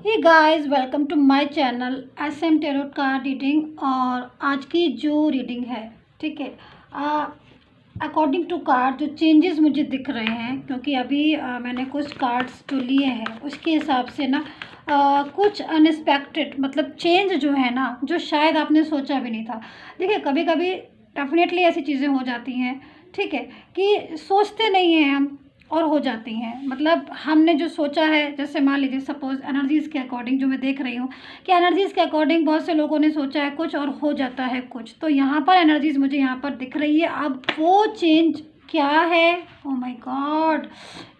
Hey guys, welcome to my channel SM tarot card reading. और आज की जो रीडिंग है, ठीक है, अकॉर्डिंग टू कार्ड जो चेंजेस मुझे दिख रहे हैं, क्योंकि अभी मैंने कुछ कार्ड्स जो लिए हैं उसके हिसाब से ना कुछ अनएक्सपेक्टेड मतलब चेंज जो है ना, जो शायद आपने सोचा भी नहीं था। देखिए, कभी कभी डेफिनेटली ऐसी चीज़ें हो जाती हैं, ठीक है, कि सोचते नहीं हैं हम और हो जाती हैं। मतलब हमने जो सोचा है, जैसे मान लीजिए सपोज़ एनर्जीज़ के अकॉर्डिंग जो मैं देख रही हूँ कि एनर्जीज़ के अकॉर्डिंग बहुत से लोगों ने सोचा है कुछ और हो जाता है कुछ। तो यहाँ पर एनर्जीज़ मुझे यहाँ पर दिख रही है। अब वो चेंज क्या है? ओह माय गॉड,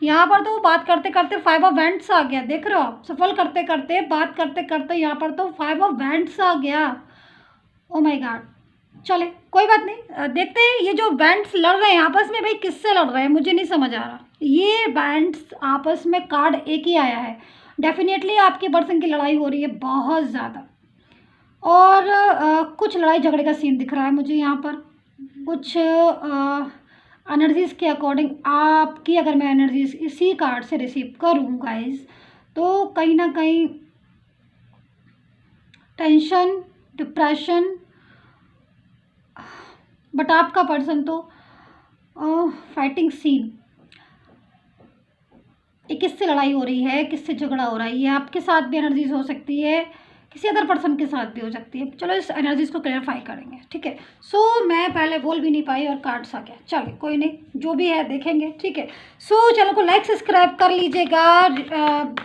यहाँ पर तो वो बात करते करते 5 ऑफ वैंड्स आ गया। देख रहे हो आप, सफल करते करते बात करते करते यहाँ पर तो 5 ऑफ वैंड्स आ गया। ओह माय गॉड, चले कोई बात नहीं, देखते हैं ये जो बैंड्स लड़ रहे हैं आपस में, भाई किससे लड़ रहे हैं मुझे नहीं समझ आ रहा। ये बैंड्स आपस में कार्ड एक ही आया है। डेफिनेटली आपके पर्सन की लड़ाई हो रही है बहुत ज़्यादा, और कुछ लड़ाई झगड़े का सीन दिख रहा है मुझे यहाँ पर। कुछ एनर्जीज़ के अकॉर्डिंग आपकी अगर मैं एनर्जीज इसी कार्ड से रिसीव करूँ गाइज, तो कहीं ना कहीं टेंशन, डिप्रेशन, बट आपका पर्सन तो फाइटिंग सीन। ये किससे लड़ाई हो रही है, किससे झगड़ा हो रहा है, ये आपके साथ भी एनर्जीज हो सकती है, किसी अदर पर्सन के साथ भी हो सकती है। चलो इस एनर्जीज को क्लियरफाई करेंगे, ठीक है। मैं पहले बोल भी नहीं पाई और कार्ड्स आ गया। चलिए कोई नहीं, जो भी है देखेंगे, ठीक है। चैनल को लाइक सब्सक्राइब कर लीजिएगा,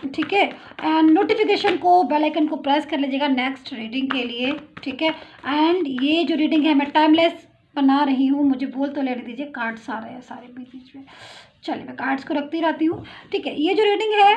ठीक है, एंड नोटिफिकेशन को बेल आइकन को प्रेस कर लीजिएगा नेक्स्ट रीडिंग के लिए, ठीक है। एंड ये जो रीडिंग है मैं टाइमलेस बना रही हूँ, मुझे बोल तो लेने दीजिए, कार्ड्स आ रहे हैं सारे बीच बीच में। चलिए मैं कार्ड्स को रखती रहती हूँ, ठीक है। ये जो रीडिंग है,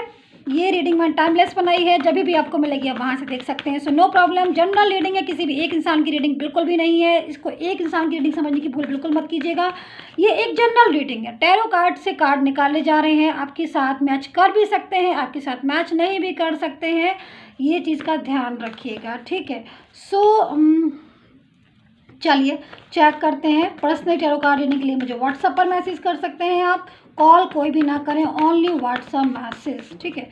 ये रीडिंग मैंने टाइमलेस बनाई है, जब भी आपको मिलेगी आप वहाँ से देख सकते हैं। No problem. जनरल रीडिंग है, किसी भी एक इंसान की रीडिंग बिल्कुल भी नहीं है। इसको एक इंसान की रीडिंग समझने की भूल बिल्कुल मत कीजिएगा। ये एक जनरल रीडिंग है। टैरो कार्ड से कार्ड निकाले जा रहे हैं, आपके साथ मैच कर भी सकते हैं, आपके साथ मैच नहीं भी कर सकते हैं, ये चीज़ का ध्यान रखिएगा, ठीक है। चलिए चेक करते हैं। पर्सनल टैरो कार्ड लेने के लिए मुझे व्हाट्सएप पर मैसेज कर सकते हैं आप, कॉल कोई भी ना करें, ओनली व्हाट्सएप मैसेज, ठीक है।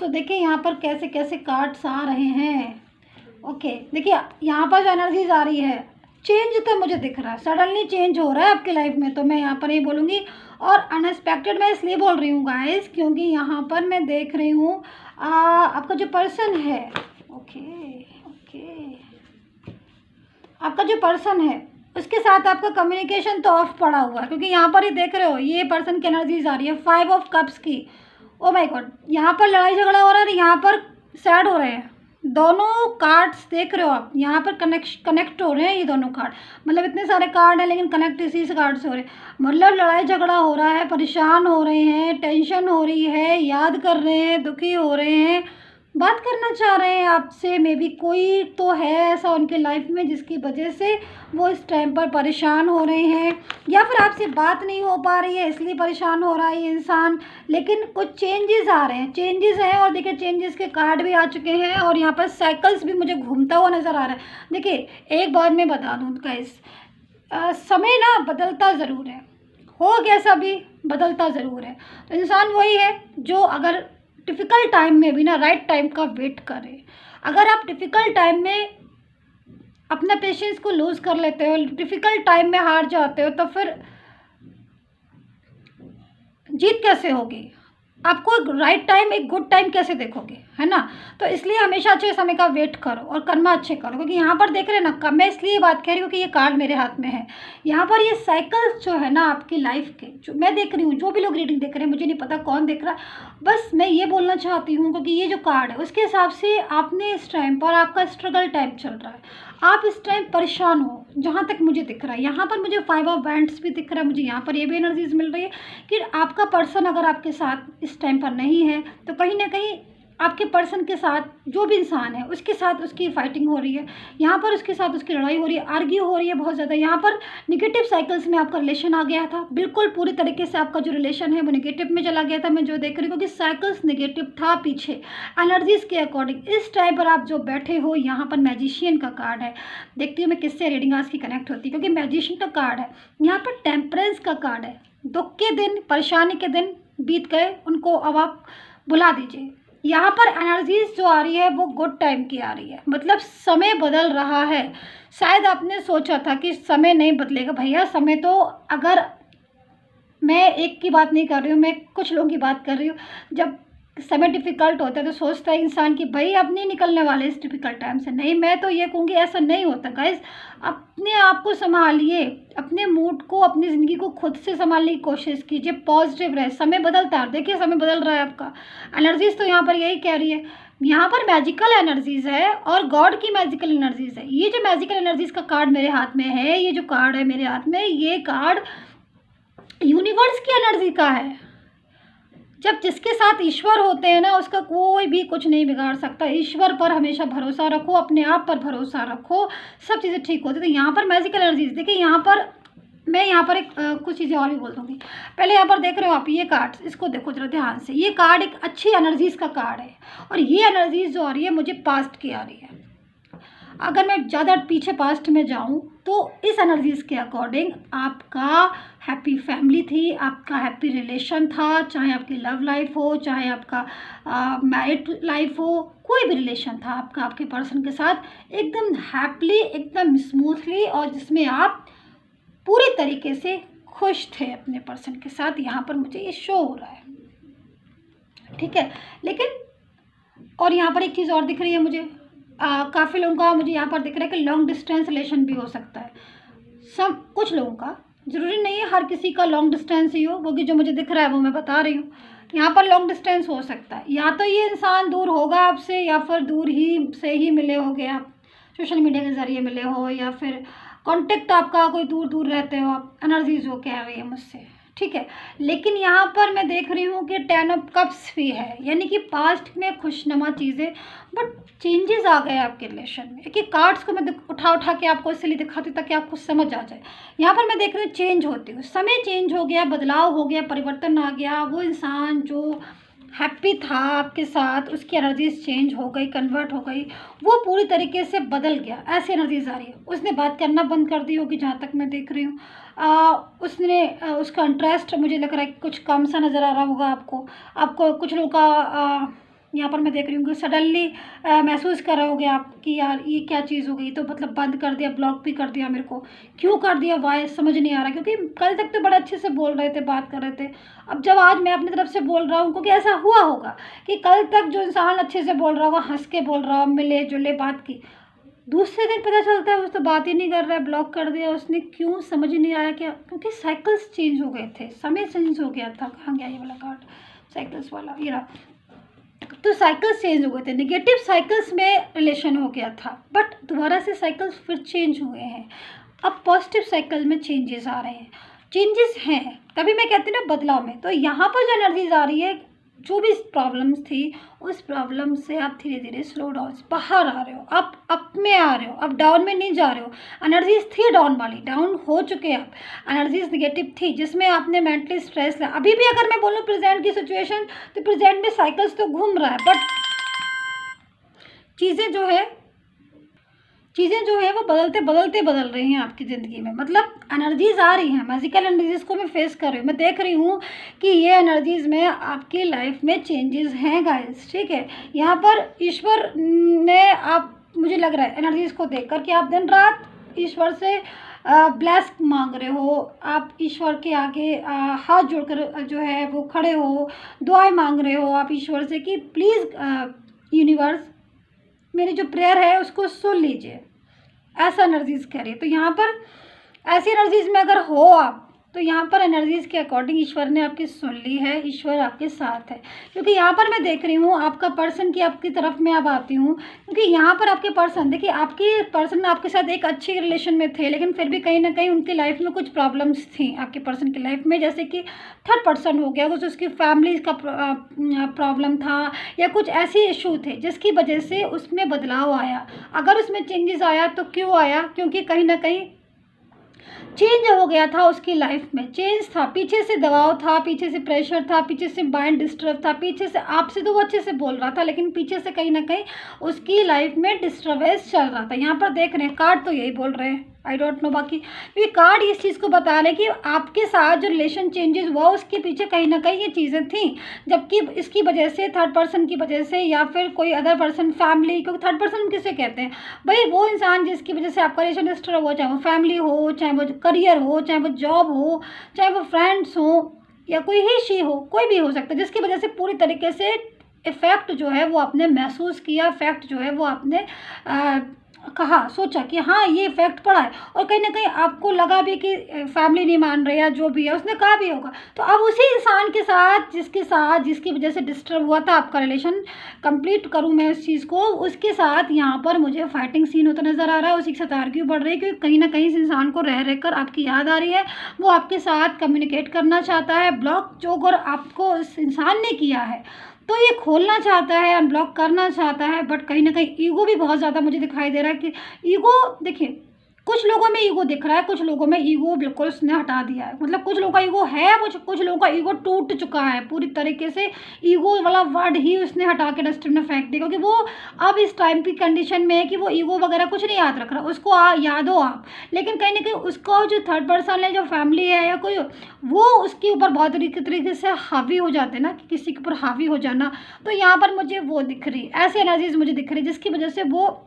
देखिए यहाँ पर कैसे कैसे कार्ड्स आ रहे हैं। ओके, देखिए यहाँ पर जो एनर्जीज आ रही है, चेंज तो मुझे दिख रहा है, सडनली चेंज हो रहा है आपकी लाइफ में, तो मैं यहाँ पर ये बोलूँगी। और अनएक्सपेक्टेड मैं इसलिए बोल रही हूँ गाइस, क्योंकि यहाँ पर मैं देख रही हूँ आपका जो पर्सन है, आपका जो पर्सन है उसके साथ आपका कम्युनिकेशन तो ऑफ पड़ा हुआ है, क्योंकि यहाँ पर ही देख रहे हो ये पर्सन की एनर्जीज आ रही है 5 ऑफ कप्स की। ओ माय गॉड, यहाँ पर लड़ाई झगड़ा हो रहा है, यहाँ पर सैड हो रहे हैं दोनों कार्ड्स। देख रहे हो आप, यहाँ पर कनेक्ट हो रहे हैं ये दोनों कार्ड। मतलब इतने सारे कार्ड हैं लेकिन कनेक्ट इसी से कार्ड से हो रहे हैं। मतलब लड़ाई झगड़ा हो रहा है, परेशान हो रहे हैं, टेंशन हो रही है, याद कर रहे हैं, दुखी हो रहे हैं, बात करना चाह रहे हैं आपसे। मे बी कोई तो है ऐसा उनके लाइफ में जिसकी वजह से वो इस टाइम पर परेशान हो रहे हैं, या फिर आपसे बात नहीं हो पा रही है इसलिए परेशान हो रहा है ये इंसान। लेकिन कुछ चेंजेस आ रहे हैं, चेंजेस हैं, और देखिए चेंजेस के कार्ड भी आ चुके हैं, और यहाँ पर साइकिल्स भी मुझे घूमता हुआ नज़र आ रहा है। देखिए एक बात मैं बता दूँ गाइस, समय ना बदलता ज़रूर है, हो कैसा भी बदलता ज़रूर है। तो इंसान वही है जो अगर डिफ़िकल्ट टाइम में भी ना राइट टाइम का वेट करे। अगर आप डिफ़िकल्ट टाइम में अपना पेशेंस को लूज़ कर लेते हो, डिफ़िकल्ट टाइम में हार जाते हो, तो फिर जीत कैसे होगी? आपको एक राइट टाइम, एक गुड टाइम कैसे देखोगे, है ना। तो इसलिए हमेशा अच्छे समय का वेट करो और कर्म अच्छे करो, क्योंकि यहाँ पर देख रहे हैं ना, मैं इसलिए बात कह रही हूँ कि ये कार्ड मेरे हाथ में है। यहाँ पर ये साइकिल्स जो है ना आपकी लाइफ के, जो मैं देख रही हूँ, जो भी लोग रीडिंग देख रहे हैं, मुझे नहीं पता कौन देख रहा है, बस मैं ये बोलना चाहती हूँ क्योंकि ये जो कार्ड है उसके हिसाब से आपने इस टाइम पर, आपका स्ट्रगल टाइम चल रहा है, आप इस टाइम परेशान हो, जहाँ तक मुझे दिख रहा है। यहाँ पर मुझे 5 ऑफ वैंड्स भी दिख रहा है, मुझे यहाँ पर ये भी एनर्जीज मिल रही है कि आपका पर्सन अगर आपके साथ इस टाइम पर नहीं है, तो कहीं ना कहीं आपके पर्सन के साथ जो भी इंसान है उसके साथ उसकी फाइटिंग हो रही है, यहाँ पर उसके साथ उसकी लड़ाई हो रही है, आर्ग्यू हो रही है बहुत ज़्यादा। यहाँ पर निगेटिव साइकिल्स में आपका रिलेशन आ गया था, बिल्कुल पूरी तरीके से आपका जो रिलेशन है वो निगेटिव में चला गया था। मैं जो देख रही हूँ, क्योंकि साइकिल्स निगेटिव था पीछे एनर्जीज़ के अकॉर्डिंग। इस टाइम पर आप जो बैठे हो, यहाँ पर मैजिशियन का कार्ड है। देखती हूँ मैं किससे रीडिंग आज की कनेक्ट होती है, क्योंकि मैजिशियन का कार्ड है, यहाँ पर टेम्परेंस का कार्ड है। दुख के दिन, परेशानी के दिन बीत गए, उनको अब आप बुला दीजिए, यहाँ पर एनर्जीज जो आ रही है वो गुड टाइम की आ रही है, मतलब समय बदल रहा है। शायद आपने सोचा था कि समय नहीं बदलेगा, भैया समय तो, अगर मैं एक की बात नहीं कर रही हूँ, मैं कुछ लोगों की बात कर रही हूँ। जब समय डिफ़िकल्ट होता है तो सोचता है इंसान कि भाई अब नहीं निकलने वाले इस डिफ़िकल्ट टाइम से। नहीं, मैं तो ये कहूँगी ऐसा नहीं होता गाइज़। अपने आप को सँभालिए, अपने मूड को, अपनी ज़िंदगी को खुद से सँभालने की कोशिश कीजिए, पॉजिटिव रहे। समय बदलता है, देखिए समय बदल रहा है आपका। एनर्जीज़ तो यहाँ पर यही कह रही है, यहाँ पर मैजिकल एनर्जीज़ है और गॉड की मैजिकल एनर्जीज़ है। ये जो मैजिकल एनर्जीज़ का कार्ड मेरे हाथ में है, ये जो कार्ड है मेरे हाथ में, ये कार्ड यूनिवर्स की एनर्जी का है। जब जिसके साथ ईश्वर होते हैं ना, उसका कोई भी कुछ नहीं बिगाड़ सकता। ईश्वर पर हमेशा भरोसा रखो, अपने आप पर भरोसा रखो, सब चीज़ें ठीक होती। तो यहाँ पर मैजिकल एनर्जीज देखिए, यहाँ पर मैं यहाँ पर एक कुछ चीज़ें और भी बोल दूँगी। पहले यहाँ पर देख रहे हो आप ये कार्ड, इसको देखो जरा ध्यान से। ये कार्ड एक अच्छी एनर्जीज़ का कार्ड है और ये एनर्जीज़ जो आ रही है मुझे पास्ट की आ रही है। अगर मैं ज़्यादा पीछे पास्ट में जाऊँ तो इस एनर्जीज़ के अकॉर्डिंग आपका हैप्पी फैमिली थी, आपका हैप्पी रिलेशन था, चाहे आपकी लव लाइफ हो, चाहे आपका मैरिड लाइफ हो, कोई भी रिलेशन था आपका आपके पर्सन के साथ एकदम हैप्पीली, एकदम स्मूथली, और जिसमें आप पूरी तरीके से खुश थे अपने पर्सन के साथ। यहाँ पर मुझे ये शो हो रहा है, ठीक है। लेकिन और यहाँ पर एक चीज़ और दिख रही है मुझे, काफ़ी लोगों का मुझे यहाँ पर दिख रहा है कि लॉन्ग डिस्टेंस रिलेशन भी हो सकता है। सब कुछ लोगों का, ज़रूरी नहीं है हर किसी का लॉन्ग डिस्टेंस ही हो, वो कि जो मुझे दिख रहा है वो मैं बता रही हूँ। यहाँ पर लॉन्ग डिस्टेंस हो सकता है, या तो ये इंसान दूर होगा आपसे, या फिर दूर ही से ही मिले होगे आप, सोशल मीडिया के ज़रिए मिले हो, या फिर कांटेक्ट आपका कोई दूर दूर रहते हो आप। एनर्जीज वो कह रही है मुझसे, ठीक है। लेकिन यहाँ पर मैं देख रही हूँ कि 10 ऑफ कप्स भी है, यानी कि पास्ट में खुशनुमा चीज़ें, बट चेंजेस आ गए आपके रिलेशन में। कि कार्ड्स को मैं उठा के आपको इसलिए दिखाती हूँ ताकि आपको समझ आ जाए। यहाँ पर मैं देख रही हूँ चेंज होती हूँ, समय चेंज हो गया, बदलाव हो गया, परिवर्तन आ गया। वो इंसान जो हैप्पी था आपके साथ, उसकी एनर्जीज चेंज हो गई, कन्वर्ट हो गई, वो पूरी तरीके से बदल गया। ऐसी एनर्जीज आ रही है। उसने बात करना बंद कर दी होगी, जहाँ तक मैं देख रही हूँ। उसका इंटरेस्ट मुझे लग रहा है कि कुछ कम सा नज़र आ रहा होगा आपको कुछ लोगों का यहाँ पर मैं देख रही हूँ कि सडनली महसूस कर रहे होगे आप कि यार ये क्या चीज़ हो गई, तो मतलब बंद कर दिया, ब्लॉक भी कर दिया। मेरे को क्यों कर दिया, वाई समझ नहीं आ रहा, क्योंकि कल तक तो बड़े अच्छे से बोल रहे थे, बात कर रहे थे। अब जब आज मैं अपनी तरफ से बोल रहा हूँ, क्योंकि ऐसा हुआ होगा कि कल तक जो इंसान अच्छे से बोल रहा होगा, हंस के बोल रहा हो, मिले जुले बात की, दूसरे दिन पता चलता है उस तो बात ही नहीं कर रहा है, ब्लॉक कर दिया उसने। क्यों, समझ ही नहीं आया क्या? क्योंकि साइकिल्स चेंज हो गए थे, समय चेंज हो गया था। कहाँ गया ये वाला कार्ड, साइकिल्स वाला, ये रहा। तो साइकिल्स चेंज हो गए थे, नेगेटिव साइकिल्स में रिलेशन हो गया था, बट दोबारा से साइकिल्स फिर चेंज हुए हैं। अब पॉजिटिव साइकिल में चेंजेस आ रहे हैं, चेंजेस हैं, तभी मैं कहती हूँ ना बदलाव में। तो यहाँ पर जो एनर्जीज आ रही है, जो भी प्रॉब्लम्स थी, उस प्रॉब्लम से आप धीरे धीरे स्लो डाउन बाहर आ रहे हो, आप अप में आ रहे हो, आप डाउन में नहीं जा रहे हो। एनर्जीज थी डाउन वाली, डाउन हो चुके हैं आप। एनर्जीज नेगेटिव थी जिसमें आपने मेंटली स्ट्रेस लिया। अभी भी अगर मैं बोलूँ प्रेजेंट की सिचुएशन, तो प्रेजेंट में साइकिल्स तो घूम रहा है, बट चीज़ें जो है वो बदलते बदल रही हैं आपकी ज़िंदगी में। मतलब एनर्जीज़ आ रही हैं, मैजिकल एनर्जीज़ को मैं फेस कर रही हूँ। मैं देख रही हूँ कि ये एनर्जीज़ में आपकी लाइफ में चेंजेस हैं गाइस, ठीक है। यहाँ पर ईश्वर ने, आप, मुझे लग रहा है एनर्जीज़ को देख कर कि आप दिन रात ईश्वर से ब्लेस मांग रहे हो, आप ईश्वर के आगे हाथ जोड़कर जो है वो खड़े हो, दुआएं मांग रहे हो आप ईश्वर से कि प्लीज़ यूनिवर्स मेरी जो प्रेयर है उसको सुन लीजिए। ऐसा एनर्जीज़ कह रही है। तो यहाँ पर ऐसी एनर्जीज़ में अगर हो आप, तो यहाँ पर एनर्जीज़ के अकॉर्डिंग ईश्वर ने आपकी सुन ली है, ईश्वर आपके साथ है। क्योंकि यहाँ पर मैं देख रही हूँ आपका पर्सन की आपकी तरफ में अब आती हूँ, क्योंकि यहाँ पर आपके पर्सन, देखिए आपके पर्सन आपके साथ एक अच्छी रिलेशन में थे, लेकिन फिर भी कहीं ना कहीं उनकी लाइफ में कुछ प्रॉब्लम्स थी आपके पर्सन की लाइफ में, जैसे कि थर्ड पर्सन हो गया, कुछ उसकी फैमिली का प्रॉब्लम था, या कुछ ऐसे इशू थे जिसकी वजह से उसमें बदलाव आया। अगर उसमें चेंजेस आया तो क्यों आया? क्योंकि कहीं ना कहीं चेंज हो गया था उसकी लाइफ में, चेंज था, पीछे से दबाव था, पीछे से प्रेशर था, पीछे से माइंड डिस्टर्ब था, पीछे से आपसे तो वो अच्छे से बोल रहा था, लेकिन पीछे से कहीं ना कहीं उसकी लाइफ में डिस्टर्बेंस चल रहा था। यहाँ पर देख रहे हैं कार्ड तो यही बोल रहे हैं, आई डोंट नो। बाकी ये कार्ड इस चीज़ को बता रहे कि आपके साथ जो रिलेशन चेंजेस हुआ उसके पीछे कहीं ना कहीं ये चीज़ें थी, जबकि इसकी वजह से थर्ड पर्सन की वजह से या फिर कोई अदर पर्सन, फैमिली, क्योंकि थर्ड पर्सन किसे कहते हैं भाई, वो इंसान जिसकी वजह से आपका रिलेशन डिस्टर्ब हो, चाहे वो फैमिली हो, चाहे वो करियर हो, चाहे वो जॉब हो, चाहे वो फ्रेंड्स हो, या कोई ही शी हो, कोई भी हो सकता है, जिसकी वजह से पूरी तरीके से इफ़ेक्ट जो है वो आपने महसूस किया, इफ़ेक्ट जो है वो आपने कहा, सोचा कि हाँ ये इफ़ेक्ट पड़ा है, और कहीं ना कहीं आपको लगा भी कि फैमिली नहीं मान रही, या जो भी है उसने कहा भी होगा। तो अब उसी इंसान के साथ जिसकी वजह से डिस्टर्ब हुआ था आपका रिलेशन, कंप्लीट करूँ मैं इस चीज़ को, उसके साथ यहाँ पर मुझे फाइटिंग सीन होता नज़र आ रहा है, उसी के साथ आर्ग्यू बढ़ रही है, क्योंकि कहीं ना कहीं इस इंसान को रह रह कर आपकी याद आ रही है, वो आपके साथ कम्युनिकेट करना चाहता है। ब्लॉक जो अगर आपको इस इंसान ने किया है तो ये खोलना चाहता है, अनब्लॉक करना चाहता है, बट कहीं ना कहीं ईगो भी बहुत ज़्यादा मुझे दिखाई दे रहा है कि ईगो, देखिए कुछ लोगों में ईगो दिख रहा है, कुछ लोगों में ईगो बिल्कुल उसने हटा दिया है। मतलब कुछ लोगों का ईगो है, कुछ लोगों का ईगो टूट चुका है पूरी तरीके से, ईगो वाला वर्ड ही उसने हटा के डस्टबिन में फेंक दिया, क्योंकि वो अब इस टाइम की कंडीशन में है कि वो ईगो वगैरह कुछ नहीं याद रख रहा, उसको याद हो आप, लेकिन कहीं ना कहीं उसको जो थर्ड पर्सन है, जो फैमिली है या कोई, वो उसके ऊपर बहुत तरीके से हावी हो जाते हैं ना, कि किसी के ऊपर हावी हो जाना। तो यहाँ पर मुझे वो दिख रही, ऐसी एनर्जीज मुझे दिख रही, जिसकी वजह से वो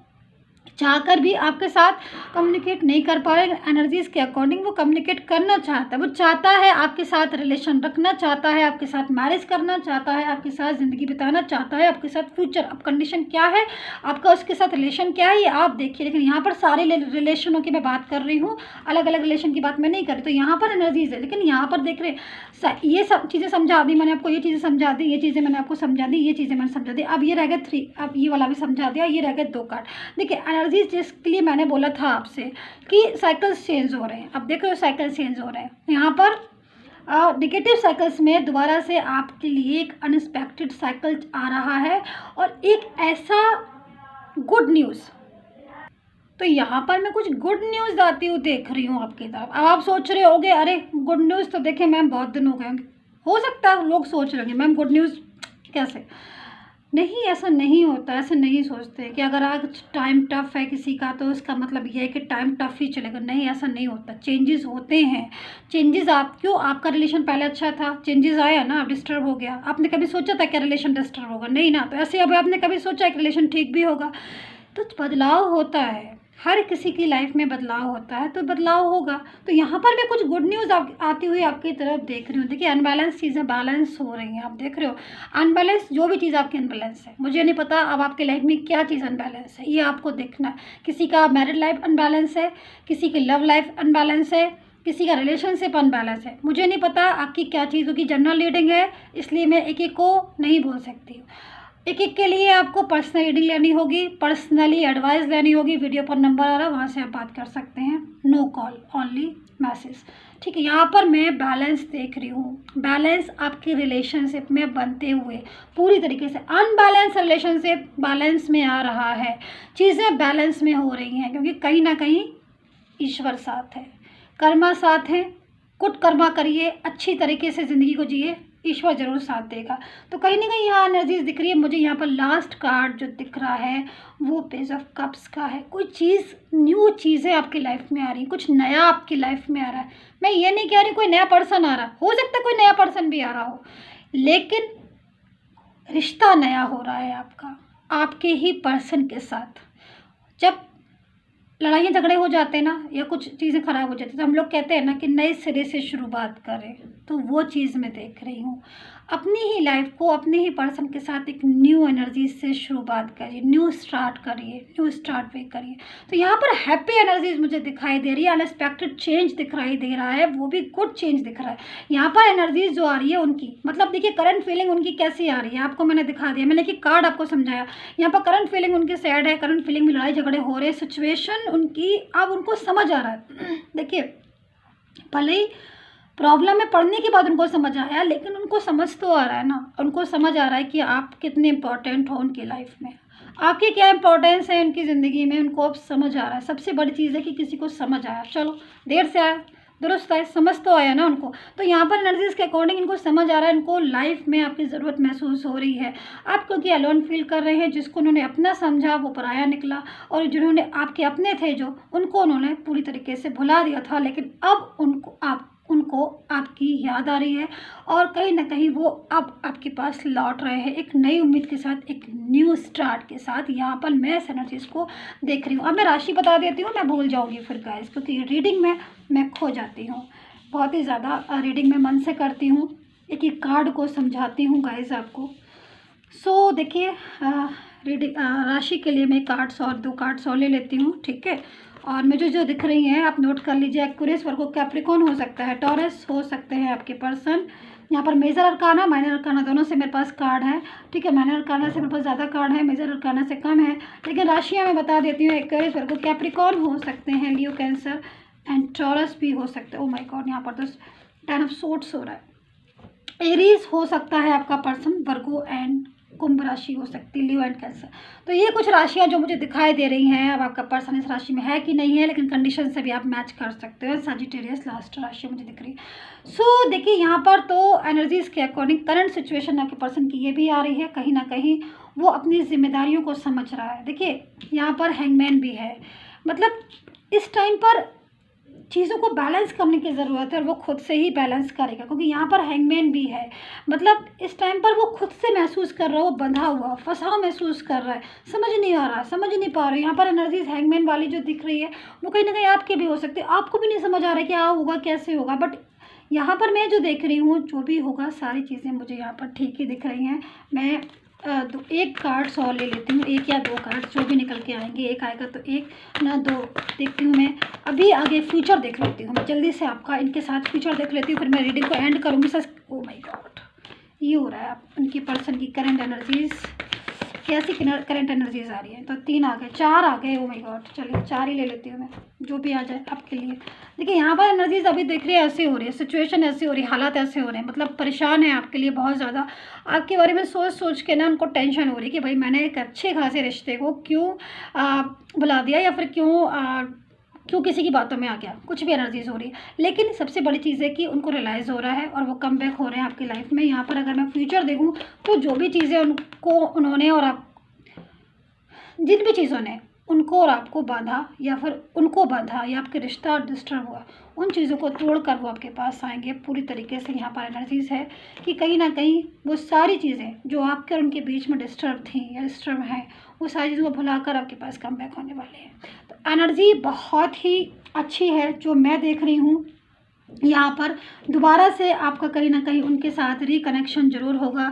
चाहकर भी आपके साथ कम्युनिकेट नहीं कर पा रहे। एनर्जीज़ के अकॉर्डिंग वो कम्युनिकेट करना चाहता है, वो चाहता है आपके साथ रिलेशन रखना चाहता है, आपके साथ मैरिज करना चाहता है, आपके साथ ज़िंदगी बिताना चाहता है, आपके साथ फ्यूचर। अब कंडीशन क्या है आपका, उसके साथ रिलेशन क्या है ये आप देखिए, लेकिन यहाँ पर सारे रिलेशनों की मैं बात कर रही हूँ, अलग अलग रिलेशन की बात मैं नहीं कर रही। तो यहाँ पर एनर्जीज़ है, लेकिन यहाँ पर देख रहे ये सब चीज़ें समझा दी मैंने आपको, ये चीज़ें समझा दी, ये चीज़ें मैंने आपको समझा दी, ये चीज़ें मैंने समझा दी। अब ये रह गए 3, अब ये वाला भी समझा दिया, ये रह गए 2 कार्ड। देखिए एनर्जीज जिसके लिए मैंने बोला था आपसे कि साइकिल्स चेंज हो रहे हैं, अब देख रहे हो साइकिल चेंज हो रहे हैं। यहाँ पर नेगेटिव साइकिल्स में दोबारा से आपके लिए एक अनएक्सपेक्टेड साइकिल आ रहा है, और एक ऐसा गुड न्यूज़, तो यहाँ पर मैं कुछ गुड न्यूज़ आती हुई देख रही हूँ आपकी तरफ। अब आप सोच रहे होगे अरे गुड न्यूज़ तो देखे मैम बहुत दिन हो गए होंगे, हो सकता है लोग सोच रहे होंगे मैम गुड न्यूज़ कैसे, नहीं ऐसा नहीं होता, ऐसे नहीं सोचते कि अगर आज टाइम टफ है किसी का तो उसका मतलब यह है कि टाइम टफ ही चलेगा, नहीं ऐसा नहीं होता, चेंजेस होते हैं। चेंजेस आप क्यों, आपका रिलेशन पहले अच्छा था, चेंजेस आया ना, डिस्टर्ब हो गया, आपने कभी सोचा था क्या रिलेशन डिस्टर्ब होगा, नहीं ना, तो ऐसे अब आपने कभी सोचा कि रिलेशन ठीक भी होगा, तो बदलाव होता है, हर किसी की लाइफ में बदलाव होता है, तो बदलाव होगा। तो यहाँ पर मैं कुछ गुड न्यूज़ आती हुई आपकी तरफ देख रही हूँ। देखिए अनबैलेंस चीज़ें बैलेंस हो रही हैं, आप देख रहे हो अनबैलेंस, जो भी चीज़ आपकी अनबैलेंस है, मुझे नहीं पता अब आपके लाइफ में क्या चीज़ अनबैलेंस है, ये आपको देखना है। किसी का मैरिड लाइफ अनबैलेंस है, किसी की लव लाइफ अनबैलेंस है, किसी का रिलेशनशिप अनबैलेंस है, मुझे नहीं पता आपकी क्या चीज़ होगी। जनरल रीडिंग है, इसलिए मैं एक एक को नहीं बोल सकती हूँ, एक एक के लिए आपको पर्सनल रीडिंग लेनी होगी, पर्सनली एडवाइस लेनी होगी। वीडियो पर नंबर आ रहा है, वहाँ से आप बात कर सकते हैं, नो कॉल ओनली मैसेज, ठीक है। यहाँ पर मैं बैलेंस देख रही हूँ, बैलेंस आपके रिलेशनशिप में बनते हुए पूरी तरीके से अनबैलेंस रिलेशनशिप बैलेंस में आ रहा है, चीज़ें बैलेंस में हो रही हैं, क्योंकि कहीं ना कहीं ईश्वर साथ है, कर्मा साथ है, कुट कर्मा करिए, अच्छी तरीके से ज़िंदगी को जिए, ईश्वर जरूर साथ देगा। तो कहीं ना कहीं यहाँ एनर्जीज दिख रही है मुझे। यहाँ पर लास्ट कार्ड जो दिख रहा है वो पेज ऑफ कप्स का है, कोई चीज़ न्यू चीज़ें आपकी लाइफ में आ रही, कुछ नया आपकी लाइफ में आ रहा है। मैं ये नहीं कह रही कोई नया पर्सन आ रहा, हो सकता है कोई नया पर्सन भी आ रहा हो, लेकिन रिश्ता नया हो रहा है आपका, आपके ही पर्सन के साथ। जब लड़ाइयाँ झगड़े हो जाते हैं ना, या कुछ चीज़ें ख़राब हो जाती हैं, तो हम लोग कहते हैं ना कि नए सिरे से शुरुआत करें, तो वो चीज़ मैं देख रही हूँ। अपनी ही लाइफ को अपने ही पर्सन के साथ एक न्यू एनर्जी से शुरुआत करिए, न्यू स्टार्ट करिए, न्यू स्टार्ट वे करिए। तो यहाँ पर हैप्पी एनर्जीज मुझे दिखाई दे रही है, अनएक्सपेक्टेड चेंज दिखाई दे रहा है, वो भी गुड चेंज दिख रहा है। यहाँ पर एनर्जीज जो आ रही है उनकी, मतलब देखिए करंट फीलिंग उनकी कैसी आ रही है आपको मैंने दिखा दिया, मैंने कि कार्ड आपको समझाया। यहाँ पर करंट फीलिंग उनकी सैड है, करंट फीलिंग में लड़ाई झगड़े हो रहे हैं, सिचुएशन उनकी अब उनको समझ आ रहा है। देखिए भले ही प्रॉब्लम में पढ़ने के बाद उनको समझ आया, लेकिन उनको समझ तो आ रहा है ना, उनको समझ आ रहा है कि आप कितने इम्पोर्टेंट हो उनकी लाइफ में, आपकी क्या इंपॉर्टेंस है उनकी ज़िंदगी में, उनको अब समझ आ रहा है। सबसे बड़ी चीज़ है कि किसी को समझ आया, चलो देर से आया दुरुस्त है, समझ तो आया ना उनको। तो यहाँ पर एनर्जीज के अकॉर्डिंग इनको समझ आ रहा है, इनको लाइफ में आपकी ज़रूरत महसूस हो रही है। आप क्योंकि अलोन फील कर रहे हैं, जिसको उन्होंने अपना समझा वो पराया निकला, और जिन्होंने आपके अपने थे जो, उनको उन्होंने पूरी तरीके से भुला दिया था। लेकिन अब उनको आपकी याद आ रही है, और कहीं ना कहीं वो अब आपके पास लौट रहे हैं एक नई उम्मीद के साथ, एक न्यू स्टार्ट के साथ। यहाँ पर मैं इस एनर्जीज़ को देख रही हूँ। अब मैं राशि बता देती हूँ, मैं भूल जाऊँगी फिर गाइस, क्योंकि रीडिंग में मैं खो जाती हूँ बहुत ही ज़्यादा। रीडिंग में मन से करती हूँ, एक एक कार्ड को समझाती हूँ गाइस आपको। सो देखिए, रीडिंग राशि के लिए मैं कार्ड्स और 2 कार्ड्स और ले लेती हूँ, ठीक है। और मुझे जो दिख रही हैं आप नोट कर लीजिए। एक्वेरियस, वर्गो, कैप्रिकॉर्न हो सकता है, टॉरस हो सकते हैं आपके पर्सन। यहाँ पर मेजर अरकाना, माइनर अरकाना दोनों से मेरे पास कार्ड है, ठीक है। माइनर अरकाना से मेरे पास ज़्यादा कार्ड है, मेजर अरकाना से कम है। लेकिन राशियाँ मैं बता देती हूँ, एक्वेरियस, वर्गो, कैप्रिकॉर्न हो सकते हैं, लियो, कैंसर एंड टॉरस भी हो सकते हैं। ओह माय गॉड, यहाँ पर तो 10 ऑफ सोर्ड्स हो रहा है। एरीज हो सकता है आपका पर्सन, वर्गो एंड कुंभ राशि हो सकती है, लियो एंड कैंसर। तो ये कुछ राशियां जो मुझे दिखाई दे रही हैं। अब आपका पर्सन इस राशि में है कि नहीं है, लेकिन कंडीशन से भी आप मैच कर सकते हो। सजिटेरियस लास्ट राशि मुझे दिख रही है। सो देखिए, यहाँ पर तो एनर्जीज के अकॉर्डिंग करंट सिचुएशन आपके पर्सन की ये भी आ रही है, कहीं ना कहीं वो अपनी जिम्मेदारियों को समझ रहा है। देखिए, यहाँ पर हैंगमैन भी है, मतलब इस टाइम पर चीज़ों को बैलेंस करने की ज़रूरत है, और वो खुद से ही बैलेंस करेगा, क्योंकि यहाँ पर हैंगमैन भी है। मतलब इस टाइम पर वो खुद से महसूस कर रहा है, वो बंधा हुआ फंसा महसूस कर रहा है, समझ नहीं आ रहा, समझ नहीं पा रहे। यहाँ पर एनर्जीज हैंगमैन वाली जो दिख रही है, वो कहीं ना कहीं आपके भी हो सकती है। आपको भी नहीं समझ आ रहा है क्या होगा, कैसे होगा। बट यहाँ पर मैं जो देख रही हूँ, जो भी होगा सारी चीज़ें मुझे यहाँ पर ठीक ही दिख रही हैं। मैं एक कार्ड्स और ले लेती हूँ, 1 या 2 कार्ड्स जो भी निकल के आएंगे। एक आएगा तो 1 ना 2 देखती हूँ मैं। अभी आगे फ्यूचर देख लेती हूँ मैं जल्दी से, आपका इनके साथ फ्यूचर देख लेती हूँ, फिर मैं रीडिंग को एंड करूँगी। सच, ओ माय गॉड, ये हो रहा है। आप उनकी पर्सन की करंट एनर्जीज, कैसी करंट एनर्जीज आ रही है। तो 3 आ गए, 4 आ गए, ओ माय गॉड। चलिए 4 ही ले लेती हूँ मैं, जो भी आ जाए आपके लिए। देखिए, यहाँ पर एनर्जीज अभी देख रही है ऐसी हो रही है, सिचुएशन ऐसी हो रही है, हालात ऐसे हो रहे हैं, मतलब परेशान है आपके लिए बहुत ज़्यादा। आपके बारे में सोच सोच के ना उनको टेंशन हो रही है कि भाई मैंने एक अच्छे खासे रिश्ते को क्यों बुला दिया, या फिर क्यों किसी की बातों में आ गया। कुछ भी एनर्जीज हो रही है, लेकिन सबसे बड़ी चीज़ है कि उनको रियलाइज़ हो रहा है और वो कम बैक हो रहे हैं आपकी लाइफ में। यहाँ पर अगर मैं फ्यूचर देखूँ तो जो भी चीज़ें उन्होंने और आप, जिन भी चीज़ों ने उनको और आपको बांधा, या फिर उनको बांधा, या आपके रिश्ता डिस्टर्ब हुआ, उन चीज़ों को तोड़कर वो आपके पास आएंगे पूरी तरीके से। यहाँ पर एनर्जीज है कि कहीं ना कहीं वो सारी चीज़ें जो आपके और उनके बीच में डिस्टर्ब थी या डिस्टर्ब हैं, वो सारी चीज़ों को भुलाकर आपके पास कम बैक होने वाले हैं। तो एनर्जी बहुत ही अच्छी है जो मैं देख रही हूँ। यहाँ पर दोबारा से आपका कहीं ना कहीं उनके साथ रिकनेक्शन ज़रूर होगा,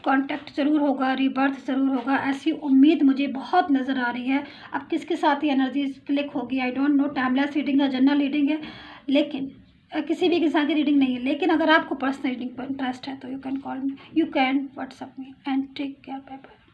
कांटेक्ट ज़रूर होगा, रीबर्थ ज़रूर होगा, ऐसी उम्मीद मुझे बहुत नज़र आ रही है। अब किसके साथ ही एनर्जी क्लिक होगी I don't know. Timeless reading है, जनरल रीडिंग है, लेकिन किसी भी किसान की रीडिंग नहीं है। लेकिन अगर आपको पर्सनल रीडिंग पर इंटरेस्ट है तो you can call me, you can WhatsApp me and take care, bye bye.